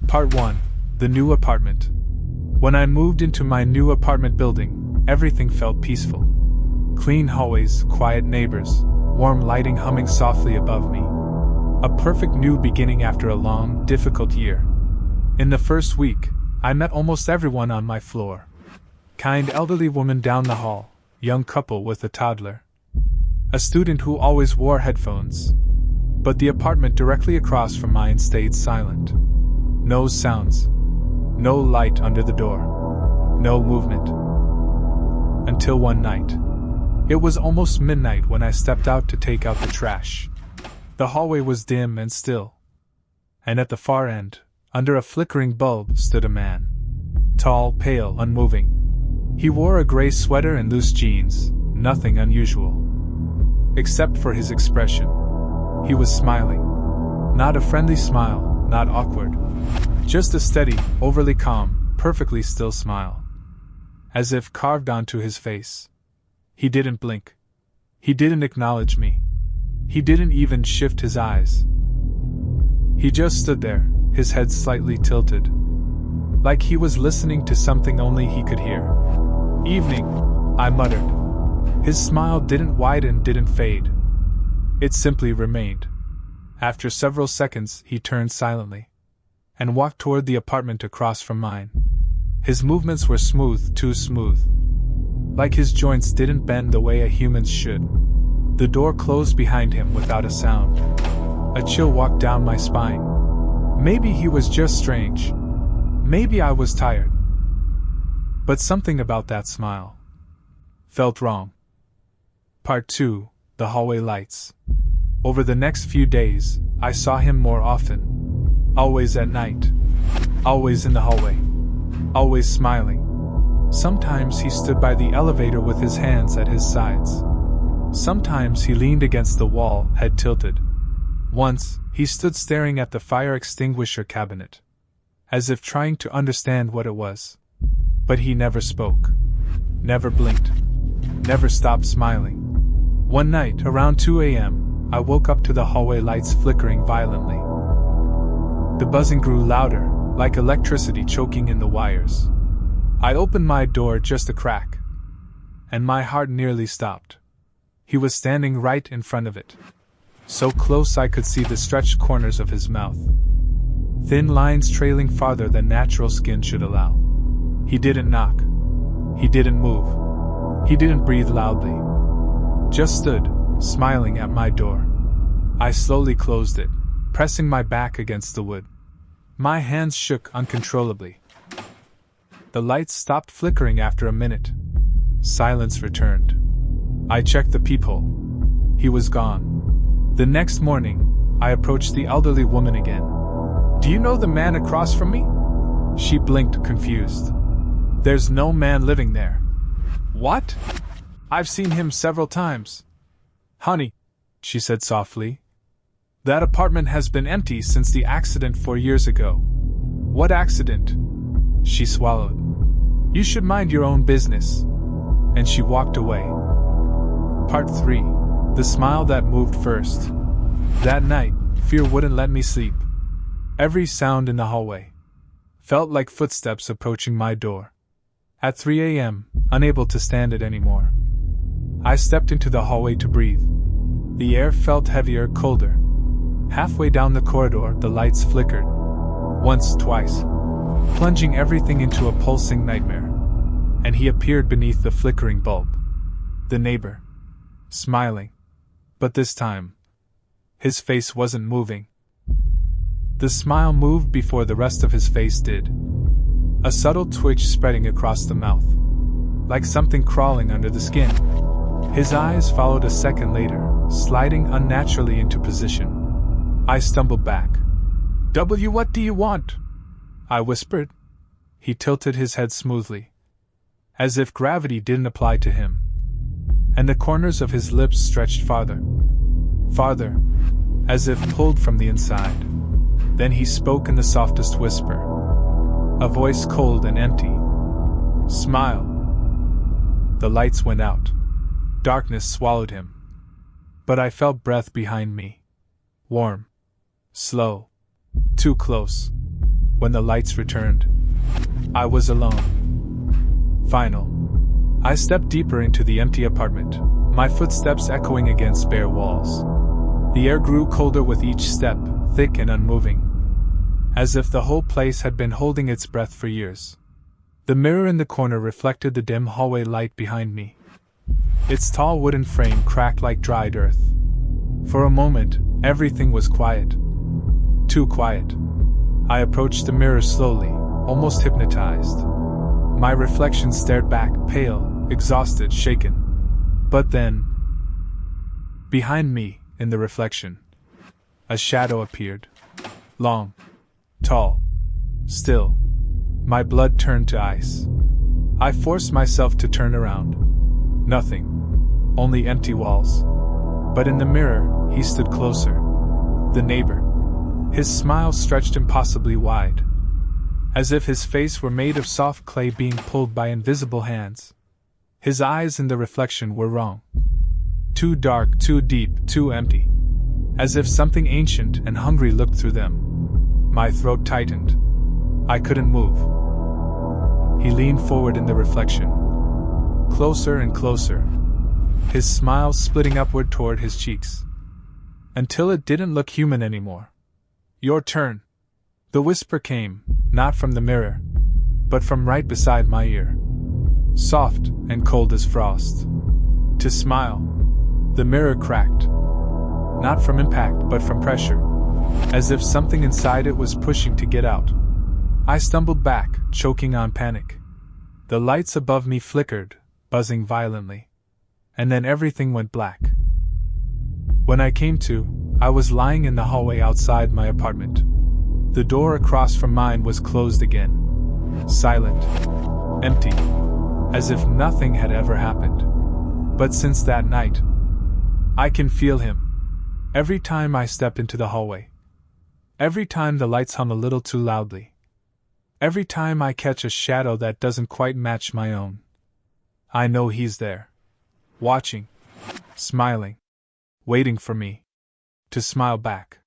Part 1. The New Apartment. When I moved into my new apartment building, everything felt peaceful. Clean hallways, quiet neighbors, warm lighting humming softly above me. A perfect new beginning after a long, difficult year. In the first week, I met almost everyone on my floor. Kind elderly woman down the hall, young couple with a toddler. A student who always wore headphones. But the apartment directly across from mine stayed silent. No sounds. No light under the door. No movement. Until one night. It was almost midnight when I stepped out to take out the trash. The hallway was dim and still. And at the far end, under a flickering bulb, stood a man. Tall, pale, unmoving. He wore a gray sweater and loose jeans, nothing unusual. Except for his expression. He was smiling. Not a friendly smile, not awkward. Just a steady, overly calm, perfectly still smile. As if carved onto his face. He didn't blink. He didn't acknowledge me. He didn't even shift his eyes. He just stood there, his head slightly tilted. Like he was listening to something only he could hear. "Evening," I muttered. His smile didn't widen, didn't fade. It simply remained. After several seconds, he turned silently and walked toward the apartment across from mine. His movements were smooth, too smooth. Like his joints didn't bend the way a human's should. The door closed behind him without a sound. A chill walked down my spine. Maybe he was just strange. Maybe I was tired. But something about that smile felt wrong. Part 2. The Hallway Lights. Over the next few days, I saw him more often. Always at night. Always in the hallway. Always smiling. Sometimes he stood by the elevator with his hands at his sides. Sometimes he leaned against the wall, head tilted. Once, he stood staring at the fire extinguisher cabinet, as if trying to understand what it was. But he never spoke. Never blinked. Never stopped smiling. One night, around 2 a.m., I woke up to the hallway lights flickering violently. The buzzing grew louder, like electricity choking in the wires. I opened my door just a crack, and my heart nearly stopped. He was standing right in front of it. So close I could see the stretched corners of his mouth. Thin lines trailing farther than natural skin should allow. He didn't knock. He didn't move. He didn't breathe loudly. Just stood, smiling at my door. I slowly closed it, pressing my back against the wood. My hands shook uncontrollably. The lights stopped flickering after a minute. Silence returned. I checked the peephole. He was gone. The next morning, I approached the elderly woman again. "Do you know the man across from me?" She blinked, confused. "There's no man living there." "What? I've seen him several times." "Honey," she said softly, "that apartment has been empty since the accident 4 years ago." "What accident?" She swallowed. "You should mind your own business." And she walked away. Part 3. The Smile That Moved First. That night, fear wouldn't let me sleep. Every sound in the hallway felt like footsteps approaching my door. At 3 a.m., unable to stand it anymore, I stepped into the hallway to breathe. The air felt heavier, colder. Halfway down the corridor, the lights flickered. Once, twice, plunging everything into a pulsing nightmare. And he appeared beneath the flickering bulb. The neighbor. Smiling. But this time, his face wasn't moving. The smile moved before the rest of his face did. A subtle twitch spreading across the mouth. Like something crawling under the skin. His eyes followed a second later, sliding unnaturally into position. I stumbled back. What do you want?" I whispered. He tilted his head smoothly, as if gravity didn't apply to him. And the corners of his lips stretched farther. Farther, as if pulled from the inside. Then he spoke in the softest whisper. A voice cold and empty. "Smile." The lights went out. Darkness swallowed him. But I felt breath behind me. Warm. Slow. Too close. When the lights returned, I was alone. Final. I stepped deeper into the empty apartment, my footsteps echoing against bare walls. The air grew colder with each step, thick and unmoving, as if the whole place had been holding its breath for years. The mirror in the corner reflected the dim hallway light behind me. Its tall wooden frame cracked like dried earth. For a moment, everything was quiet. Too quiet. I approached the mirror slowly, almost hypnotized. My reflection stared back, pale, exhausted, shaken. But then, behind me, in the reflection, a shadow appeared. Long, tall, still. My blood turned to ice. I forced myself to turn around. Nothing. Only empty walls. But in the mirror, he stood closer. The neighbor. His smile stretched impossibly wide, as if his face were made of soft clay being pulled by invisible hands. His eyes in the reflection were wrong. Too dark, too deep, too empty. As if something ancient and hungry looked through them. My throat tightened. I couldn't move. He leaned forward in the reflection. Closer and closer. His smile splitting upward toward his cheeks. Until it didn't look human anymore. Your turn. The whisper came, not from the mirror, but from right beside my ear. Soft and cold as frost. To smile. The mirror cracked. Not from impact, but from pressure. As if something inside it was pushing to get out. I stumbled back, choking on panic. The lights above me flickered, buzzing violently. And then everything went black. When I came to, I was lying in the hallway outside my apartment. The door across from mine was closed again. Silent. Empty. As if nothing had ever happened. But since that night, I can feel him. Every time I step into the hallway. Every time the lights hum a little too loudly. Every time I catch a shadow that doesn't quite match my own. I know he's there. Watching. Smiling. Waiting for me to smile back.